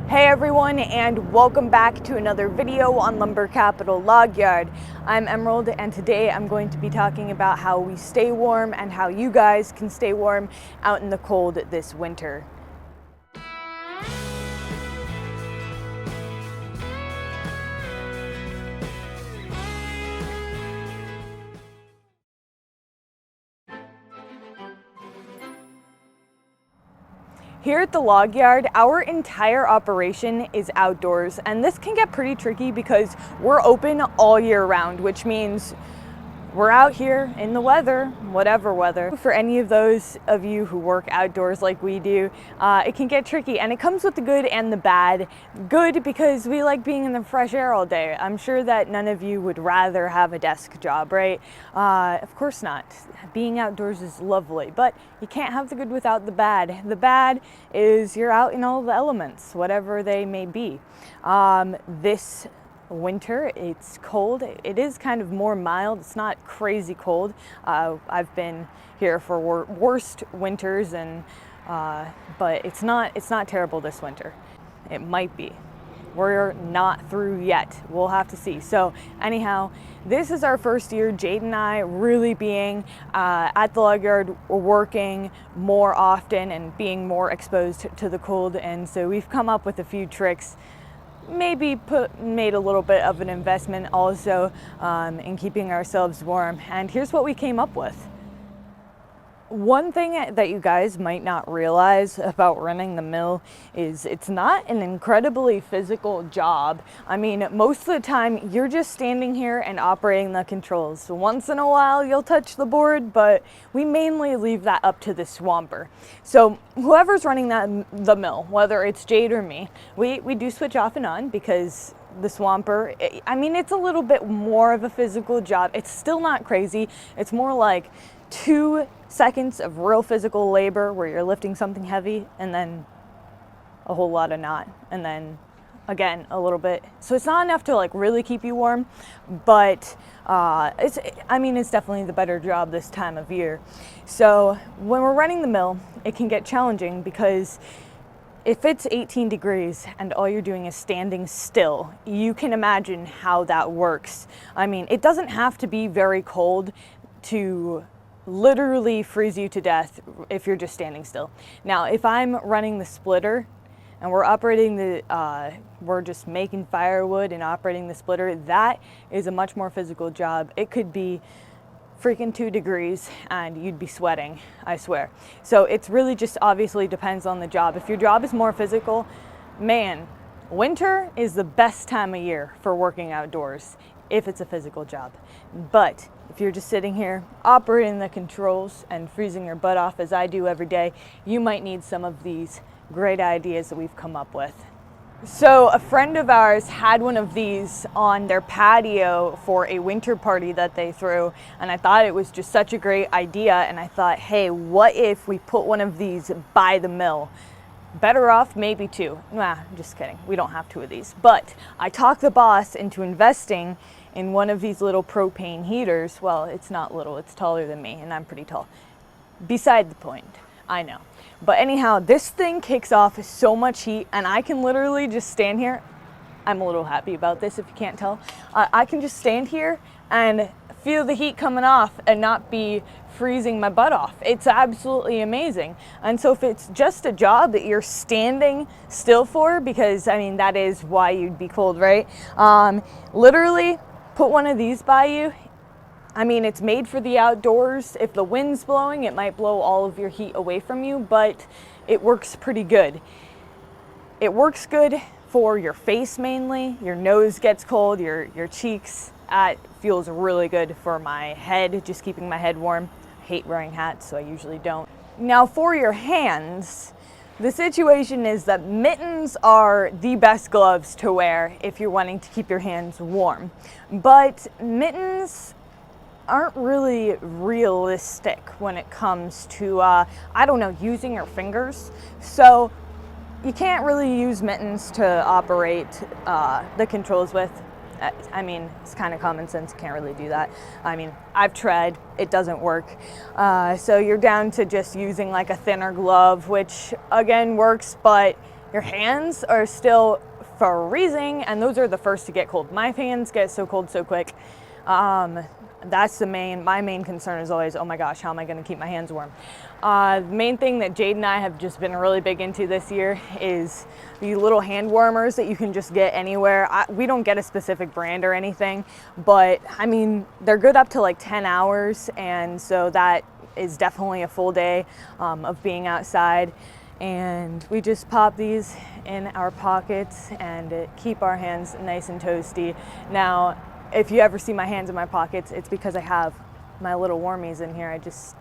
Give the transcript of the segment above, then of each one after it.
Hey everyone, and welcome back to another video on Lumber Capital Log Yard. I'm Emerald, and today I'm going to be talking about how we stay warm and how you guys can stay warm out in the cold this winter. Here at the log yard, our entire operation is outdoors, and this can get pretty tricky because we're open all year round, which means we're out here in the weather, whatever weather. For any of those of you who work outdoors like we do, it can get tricky, and it comes with the good and the bad. Good because we like being in the fresh air all day. I'm sure that none of you would rather have a desk job, right? Of course not. Being outdoors is lovely, but you can't have the good without the bad. The bad is you're out in all the elements, whatever they may be. This winter, it's cold. It is kind of more mild. It's not crazy cold. I've been here for worst winters, and but it's not terrible this winter. It might be. We're not through yet. We'll have to see. So anyhow, this is our first year, Jade and I, really being at the log yard, working more often and being more exposed to the cold. And so we've come up with a few tricks, maybe made a little bit of an investment also in keeping ourselves warm. And here's what we came up with. One thing that you guys might not realize about running the mill is it's not an incredibly physical job. I mean, most of the time you're just standing here and operating the controls. So once in a while you'll touch the board, but we mainly leave that up to the swamper. So whoever's running the mill, whether it's Jade or me, we do switch off and on because the swamper, I mean, it's a little bit more of a physical job. It's still not crazy. It's more like 2 seconds of real physical labor where you're lifting something heavy, and then a whole lot of not, and then again a little bit. So it's not enough to like really keep you warm, but it's definitely the better job this time of year. So when we're running the mill, it can get challenging because if it's 18 degrees and all you're doing is standing still, you can imagine how that works. I mean, it doesn't have to be very cold to literally freeze you to death if you're just standing still. Now, if I'm running the splitter and we're operating we're just making firewood and operating the splitter, that is a much more physical job. It could be freaking 2 degrees and you'd be sweating, I swear. So it's really just obviously depends on the job. If your job is more physical, man, winter is the best time of year for working outdoors if it's a physical job. But if you're just sitting here operating the controls and freezing your butt off as I do every day, you might need some of these great ideas that we've come up with. So a friend of ours had one of these on their patio for a winter party that they threw, and I thought it was just such a great idea, and I thought, hey, what if we put one of these by the mill? Better off maybe 2. Nah, just kidding. We don't have 2 of these. But I talked the boss into investing in one of these little propane heaters. Well, it's not little, it's taller than me, and I'm pretty tall. Beside the point, I know. But anyhow, this thing kicks off so much heat, and I can literally just stand here. I'm a little happy about this if you can't tell. I can just stand here and feel the heat coming off and not be freezing my butt off. It's absolutely amazing. And so if it's just a job that you're standing still for, because I mean, that is why you'd be cold, right? Literally put one of these by you. I mean, it's made for the outdoors. If the wind's blowing, it might blow all of your heat away from you, but it works pretty good. It works good for your face mainly. Your nose gets cold, your cheeks. It feels really good for my head, just keeping my head warm. I hate wearing hats, so I usually don't. Now for your hands, the situation is that mittens are the best gloves to wear if you're wanting to keep your hands warm. But mittens aren't really realistic when it comes to, using your fingers. So you can't really use mittens to operate the controls with. I mean, it's kind of common sense, you can't really do that. I mean, I've tried, it doesn't work. So you're down to just using like a thinner glove, which again works, but your hands are still freezing, and those are the first to get cold. My hands get so cold so quick. That's my main concern is always, oh my gosh, how am I going to keep my hands warm? The main thing that Jade and I have just been really big into this year is the little hand warmers that you can just get anywhere. We don't get a specific brand or anything, but I mean, they're good up to like 10 hours. And so that is definitely a full day of being outside. And we just pop these in our pockets and keep our hands nice and toasty. Now, if you ever see my hands in my pockets, it's because I have my little warmies in here. I just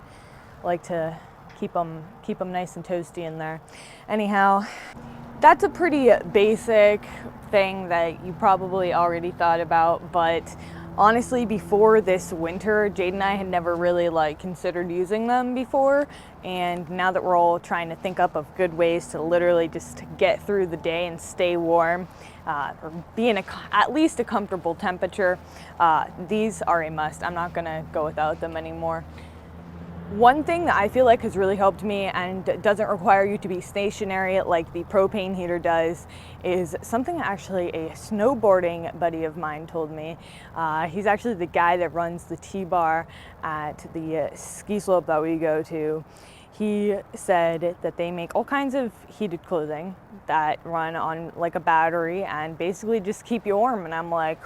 like to keep them nice and toasty in there. Anyhow, that's a pretty basic thing that you probably already thought about, but honestly, before this winter, Jade and I had never really considered using them before, and now that we're all trying to think up of good ways to literally just get through the day and stay warm, or be in at least a comfortable temperature, these are a must. I'm not gonna go without them anymore. One thing that I feel like has really helped me and doesn't require you to be stationary like the propane heater does is something actually a snowboarding buddy of mine told me. He's actually the guy that runs the T-bar at the ski slope that we go to. He said that they make all kinds of heated clothing that run on like a battery and basically just keep you warm. And I'm like,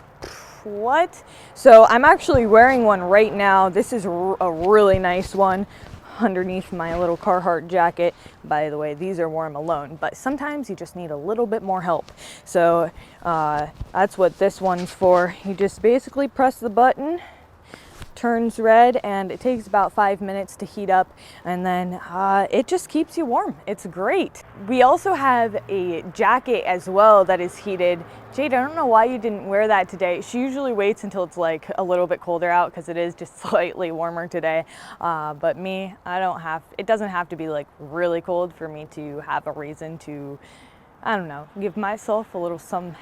what? So I'm actually wearing one right now. This is a really nice one underneath my little Carhartt jacket. By the way, these are warm alone, but sometimes you just need a little bit more help. So that's what this one's for. You just basically press the button, turns red, and it takes about 5 minutes to heat up, and then it just keeps you warm. It's great. We also have a jacket as well that is heated. Jade, I don't know why you didn't wear that today. She usually waits until it's like a little bit colder out because it is just slightly warmer today. But me, it doesn't have to be like really cold for me to have a reason to, I don't know, give myself a little some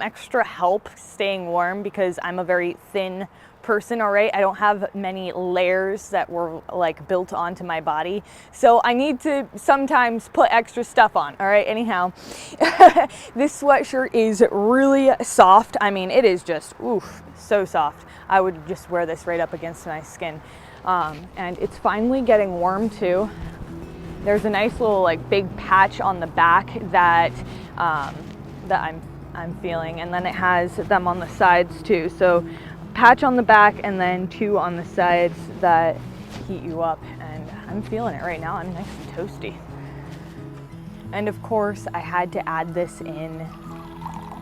extra help staying warm because I'm a very thin person, all right? I don't have many layers that were like built onto my body. So I need to sometimes put extra stuff on, all right? Anyhow, this sweatshirt is really soft. I mean, it is just, oof, so soft. I would just wear this right up against my skin. And it's finally getting warm too. There's a nice little like big patch on the back that I'm feeling, and then it has them on the sides too. So patch on the back and then 2 on the sides that heat you up, and I'm feeling it right now. I'm nice and toasty. And of course, I had to add this in.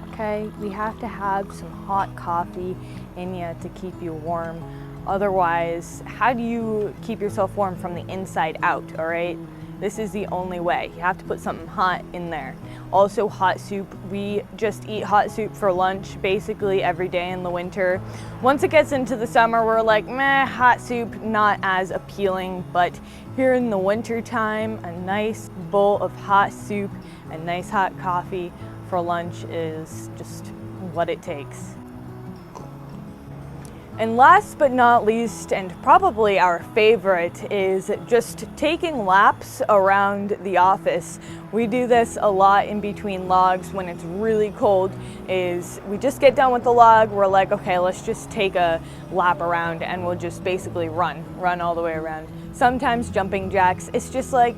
Okay, we have to have some hot coffee in you to keep you warm. Otherwise, how do you keep yourself warm from the inside out, all right? This is the only way. You have to put something hot in there. Also, hot soup. We just eat hot soup for lunch basically every day in the winter. Once it gets into the summer, we're like, meh, hot soup, not as appealing. But here in the winter time, a nice bowl of hot soup and nice hot coffee for lunch is just what it takes. And last but not least, and probably our favorite, is just taking laps around the office. We do this a lot in between logs when it's really cold, is we just get done with the log, we're like, okay, let's just take a lap around, and we'll just basically run all the way around. Sometimes jumping jacks, it's just like,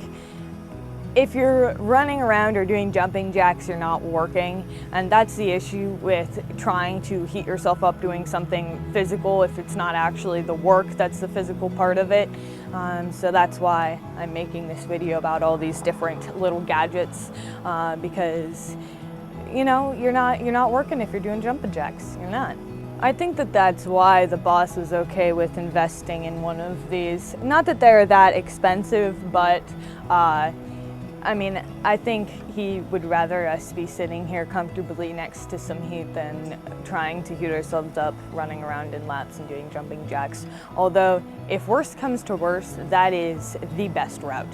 if you're running around or doing jumping jacks, you're not working, and that's the issue with trying to heat yourself up doing something physical if it's not actually the work that's the physical part of it. So that's why I'm making this video about all these different little gadgets, because you know, you're not working if you're doing jumping jacks. You're not. I think that that's why the boss was okay with investing in one of these. Not that they're that expensive, but I mean, I think he would rather us be sitting here comfortably next to some heat than trying to heat ourselves up, running around in laps and doing jumping jacks. Although, if worst comes to worst, that is the best route.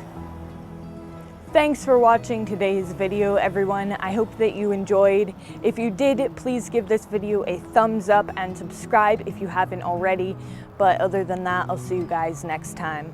Thanks for watching today's video, everyone. I hope that you enjoyed. If you did, please give this video a thumbs up and subscribe if you haven't already. But other than that, I'll see you guys next time.